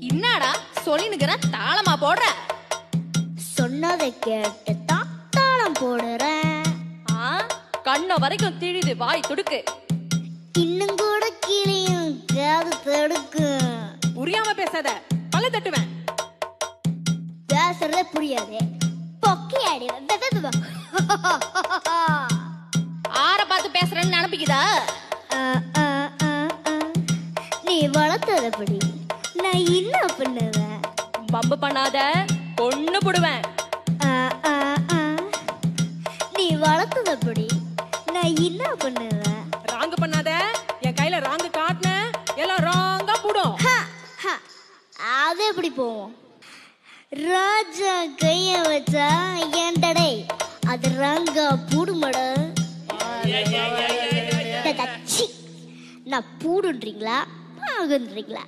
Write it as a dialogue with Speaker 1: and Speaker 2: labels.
Speaker 1: என்னடா சொல்லினுக்கிற தாளமா போடுற?
Speaker 2: சொன்னதை கேட்டு தான் தாளம் போடுறேன்.
Speaker 1: கண்ண வரைக்கும் திழிது வாய் துடுக்கு.
Speaker 2: இன்னும் கூட கிளியும் காது தடுக்கு.
Speaker 1: புரியாம பேசாத, பல்ல தட்டுவேன்.
Speaker 2: பேசுறதே புரியாது, பொக்கி ஆடிவேன்.
Speaker 1: ஆற பார்த்து பேசுறேன்னு நினைப்பிக்குதா?
Speaker 2: நீ வளர்த்ததபடி நான் என்ன பண்ணுவேன்?
Speaker 1: பம்பு பண்ணாத, பொண்ணு போடுவேன்.
Speaker 2: நீ வளர்த்ததபடி நான் என்ன பண்ணுவேன்?
Speaker 1: ராங்கு பண்ணாத, என் கையில ராங்கு காட்டின எல்லாம் ராங்கா போடும்.
Speaker 2: அது எப்படி போவோம்? ராஜா கைய வச்சா ஏண்டடே அது ராங்கா பூடுமட. நான் பூடுன்றீங்களா பாகுன்றீங்களா?